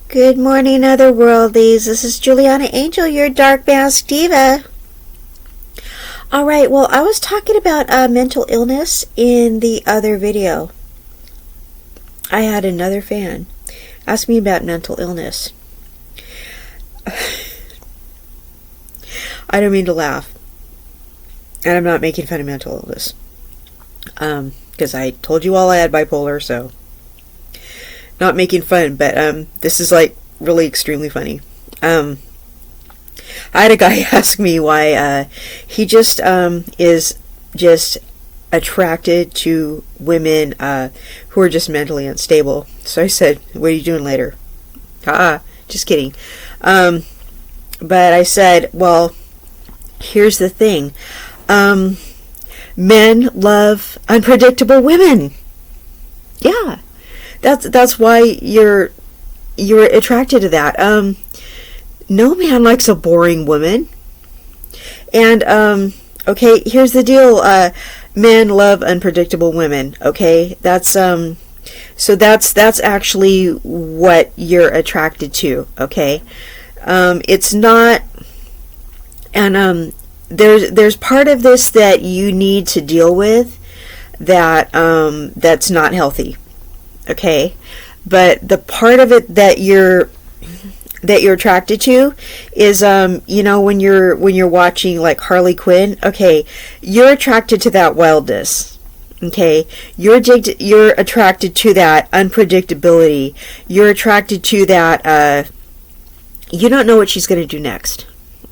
Good morning, otherworldlies. This is Juliana Angel, your dark mask diva. Alright, well, I was talking about mental illness in the other video. I had another fan ask me about mental illness. I don't mean to laugh. And I'm not making fun of mental illness. Because I told you all I had bipolar, so... Not making fun, but this is like really extremely funny. I had a guy ask me why he just is just attracted to women who are just mentally unstable. So I said, "What are you doing later?" Just kidding. But I said, well, here's the thing. Men love unpredictable women. Yeah. That's why you're attracted to that. No man likes a boring woman. And okay, here's the deal. Men love unpredictable women. Okay, that's so that's actually what you're attracted to. Okay, it's not. And there's part of this that you need to deal with that that's not healthy. Okay, but the part of it that you're attracted to is when you're watching like Harley Quinn. Okay, you're attracted to that wildness. Okay, you're attracted to that unpredictability. You're attracted to that you don't know what she's going to do next.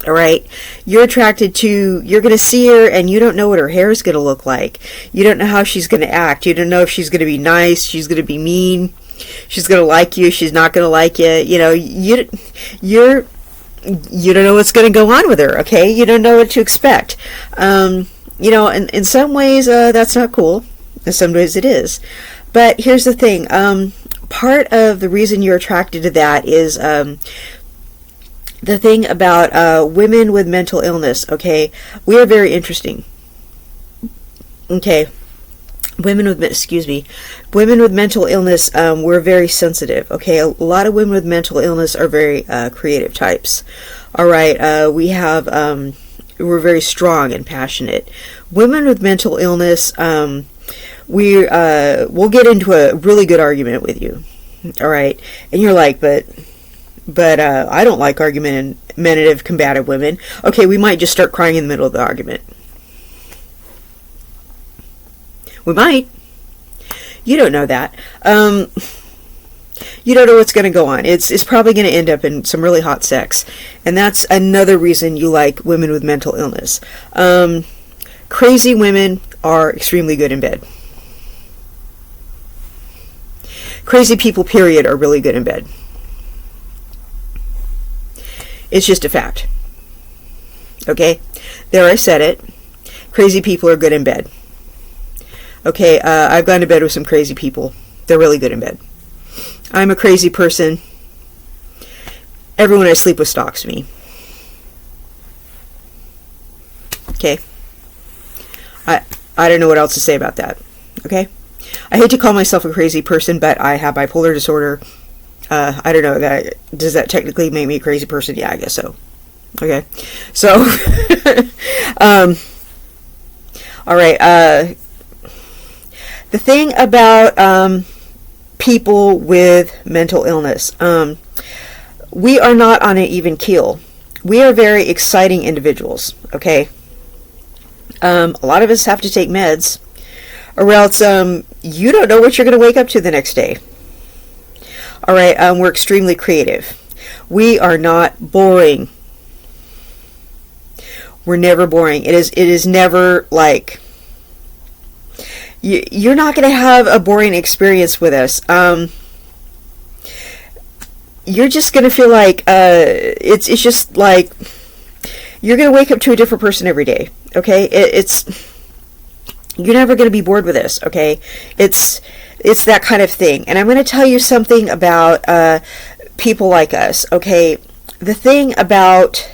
All right, you're going to see her and you don't know what her hair is going to look like. You don't know how she's going to act. You don't know if she's going to be nice, she's going to be mean, she's going to like you, she's not going to like you. You know, you don't know what's going to go on with her. Okay, you don't know what to expect. In some ways that's not cool. In some ways it is. But here's the thing. Part of the reason you're attracted to that is the thing about women with mental illness. Okay, we are very interesting. Okay, women with mental illness, we're very sensitive. Okay, a lot of women with mental illness are very creative types. All right, we're very strong and passionate. Women with mental illness, we'll get into a really good argument with you. All right, and you're like, but I don't like argumentative, combative women. Okay, we might just start crying in the middle of the argument. We might. You don't know that. You don't know what's going to go on. It's probably going to end up in some really hot sex. And that's another reason you like women with mental illness. Crazy women are extremely good in bed. Crazy people, period, are really good in bed. It's just a fact. Okay? There, I said it. Crazy people are good in bed. Okay, I've gone to bed with some crazy people. They're really good in bed. I'm a crazy person. Everyone I sleep with stalks me. Okay? I don't know what else to say about that. Okay? I hate to call myself a crazy person, but I have bipolar disorder. I don't know, does that technically make me a crazy person? Yeah, I guess so. Okay. So, alright, the thing about, people with mental illness, we are not on an even keel. We are very exciting individuals, okay? A lot of us have to take meds, or else, you don't know what you're going to wake up to the next day. All right, we're extremely creative. We are not boring. We're never boring. It is never like you're not going to have a boring experience with us. You're just going to feel like it's just like you're going to wake up to a different person every day. Okay, you're never going to be bored with us. Okay, it's that kind of thing. And I'm going to tell you something about people like us. Okay, the thing about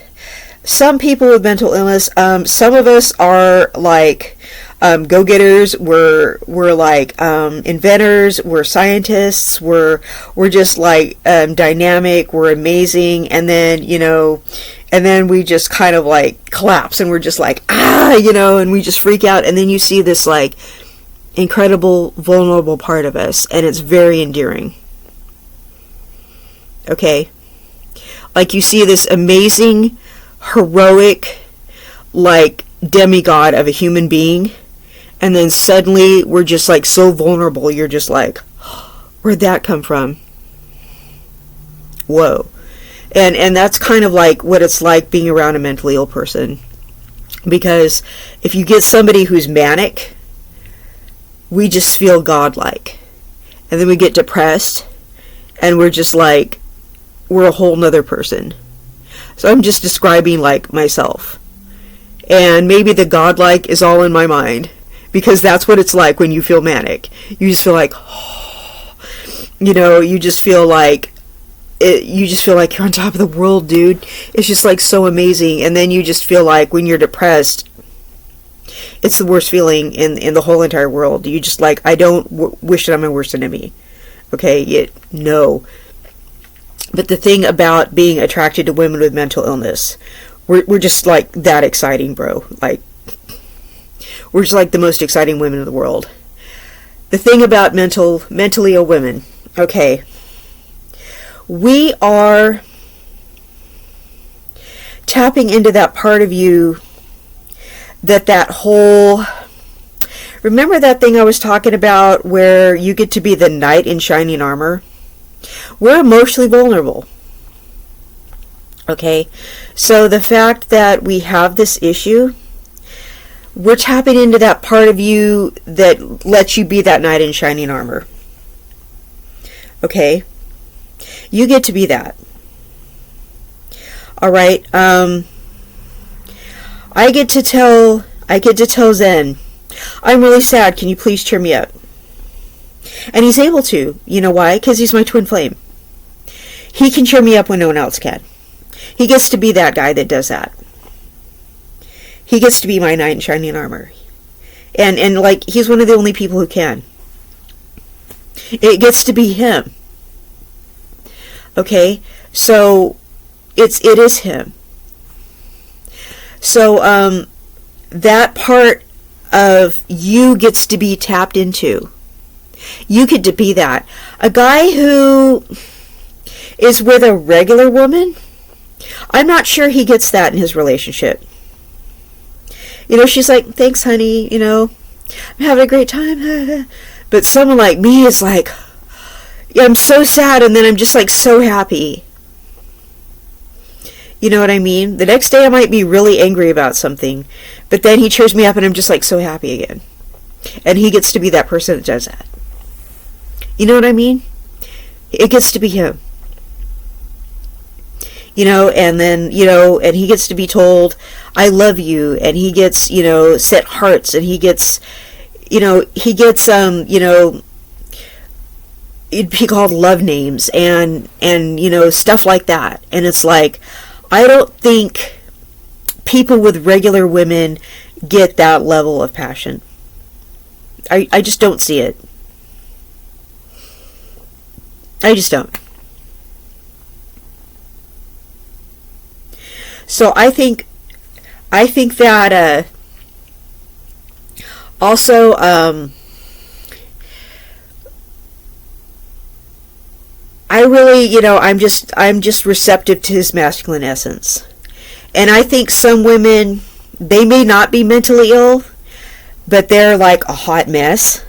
some people with mental illness, some of us are like go-getters, we're like inventors, we're scientists, we're just like dynamic, we're amazing, and then and then we just kind of like collapse, and we're just like and we just freak out, and then you see this like incredible vulnerable part of us, and it's very endearing. Okay, like you see this amazing, heroic, like demigod of a human being, and then suddenly we're just like so vulnerable. You're just like, where'd that come from? Whoa. And that's kind of like what it's like being around a mentally ill person. Because if you get somebody who's manic, we just feel godlike. And then we get depressed, and we're just like, we're a whole nother person. So I'm just describing like myself. And maybe the godlike is all in my mind, because that's what it's like when you feel manic. You just feel like, you just feel like you're on top of the world, dude. It's just like so amazing. And then you just feel like when you're depressed, it's the worst feeling in the whole entire world. You just like, I don't wish that I'm my worst enemy. Okay, no. But the thing about being attracted to women with mental illness, we're just like that exciting, bro. Like, we're just like the most exciting women in the world. The thing about mentally ill women, okay, we are tapping into that part of you that whole, remember that thing I was talking about where you get to be the knight in shining armor? We're emotionally vulnerable. Okay, so the fact that we have this issue, we're tapping into that part of you that lets you be that knight in shining armor. Okay, you get to be that. All right. I get to tell Zen, I'm really sad. Can you please cheer me up? And he's able to. You know why? Because he's my twin flame. He can cheer me up when no one else can. He gets to be that guy that does that. He gets to be my knight in shining armor. And like, he's one of the only people who can. It gets to be him. Okay? So, it is him. So, that part of you gets to be tapped into. You get to be that. A guy who is with a regular woman, I'm not sure he gets that in his relationship. She's like, thanks, honey, I'm having a great time. But someone like me is like, yeah, I'm so sad, and then I'm just like so happy. You know what I mean? The next day I might be really angry about something, but then he cheers me up and I'm just like so happy again. And he gets to be that person that does that. You know what I mean? It gets to be him. And then, and he gets to be told, I love you, and he gets, set hearts, and he gets, it'd be called love names, and stuff like that. And it's like, I don't think people with regular women get that level of passion. I just don't see it. I just don't. So I think that also I really, I'm just receptive to his masculine essence. And I think some women, they may not be mentally ill, but they're like a hot mess.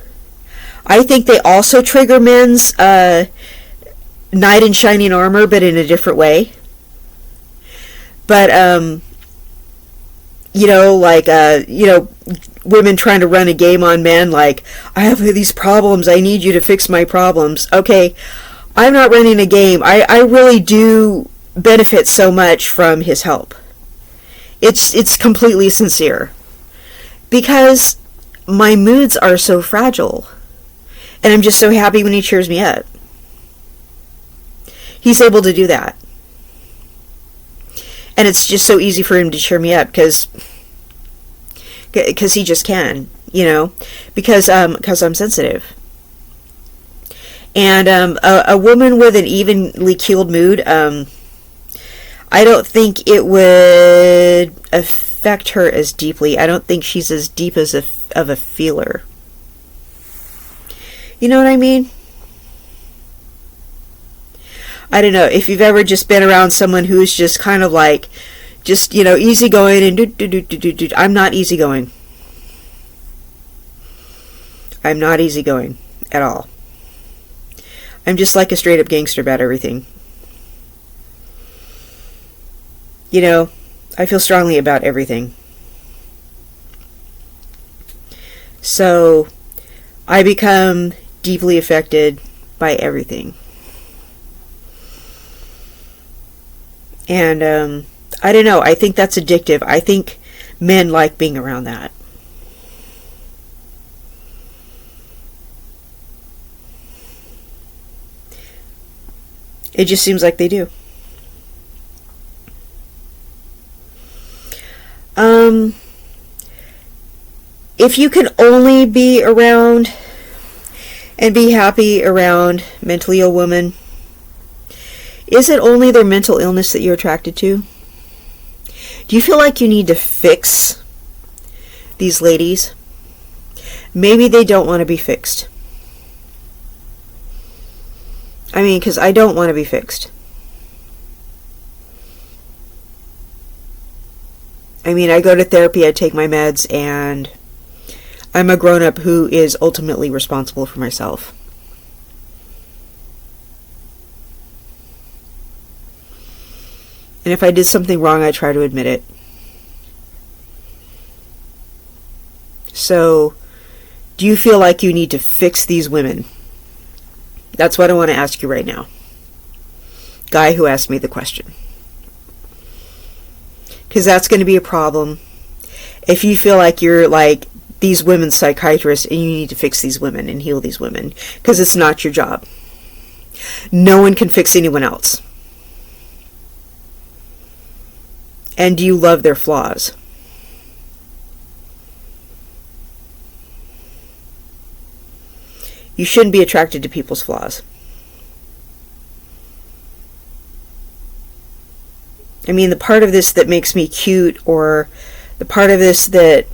I think they also trigger men's knight in shining armor, but in a different way. But, women trying to run a game on men, like, I have these problems, I need you to fix my problems. Okay, I'm not running a game. I really do benefit so much from his help. It's completely sincere. Because my moods are so fragile. And I'm just so happy when he cheers me up. He's able to do that. And it's just so easy for him to cheer me up because he just can. because I'm sensitive. And a woman with an evenly keeled mood, I don't think it would affect her as deeply. I don't think she's as deep as of a feeler. You know what I mean? I don't know if you've ever just been around someone who's just kind of like, just, easygoing and I'm not easygoing. I'm not easygoing at all. I'm just like a straight up gangster about everything. I feel strongly about everything. So I become deeply affected by everything. And I don't know, I think that's addictive. I think men like being around that. It just seems like they do. If you can only be around and be happy around mentally ill women, is it only their mental illness that you're attracted to? Do you feel like you need to fix these ladies? Maybe they don't want to be fixed. I mean, because I don't want to be fixed. I mean, I go to therapy, I take my meds, and I'm a grown-up who is ultimately responsible for myself. And if I did something wrong, I try to admit it. So, do you feel like you need to fix these women? That's what I want to ask you right now. Guy who asked me the question. Because that's going to be a problem. If you feel like you're like these women's psychiatrists and you need to fix these women and heal these women. Because it's not your job. No one can fix anyone else. And do you love their flaws? You shouldn't be attracted to people's flaws. I mean, the part of this that makes me cute, or the part of this that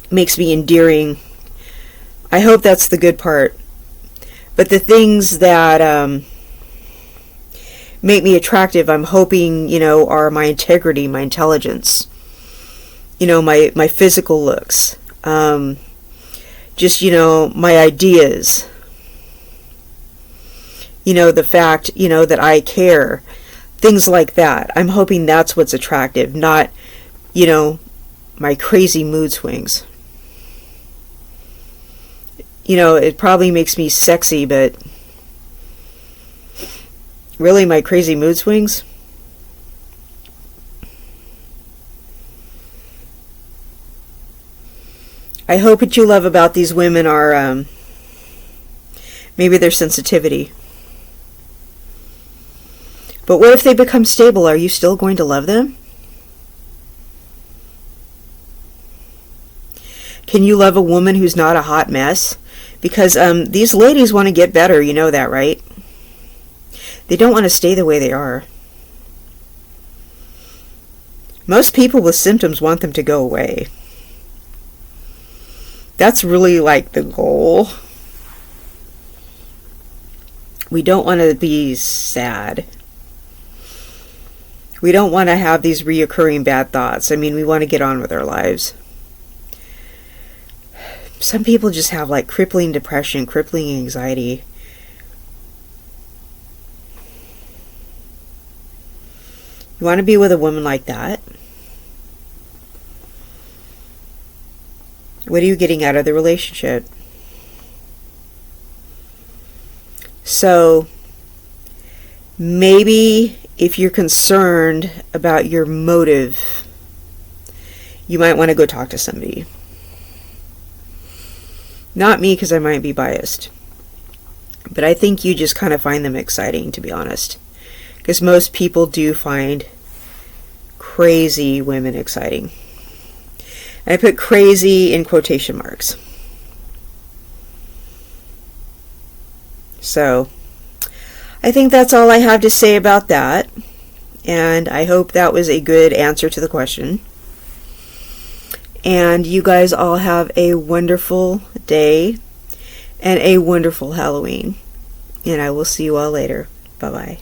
makes me endearing, I hope that's the good part. But the things that make me attractive, I'm hoping, are my integrity, my intelligence, my physical looks, just, my ideas, the fact, that I care, things like that. I'm hoping that's what's attractive, not, my crazy mood swings. It probably makes me sexy, but really my crazy mood swings? I hope what you love about these women are maybe their sensitivity. But what if they become stable? Are you still going to love them? Can you love a woman who's not a hot mess? Because these ladies want to get better, you know that, right? They don't want to stay the way they are. Most people with symptoms want them to go away. That's really like the goal. We don't want to be sad. We don't want to have these reoccurring bad thoughts. I mean, we want to get on with our lives. Some people just have like crippling depression, crippling anxiety. You want to be with a woman like that? What are you getting out of the relationship? So, maybe if you're concerned about your motive, you might want to go talk to somebody. Not me, because I might be biased. But I think you just kind of find them exciting, to be honest. Because most people do find crazy women exciting. And I put crazy in quotation marks. So, I think that's all I have to say about that. And I hope that was a good answer to the question. And you guys all have a wonderful day and a wonderful Halloween. And I will see you all later. Bye-bye.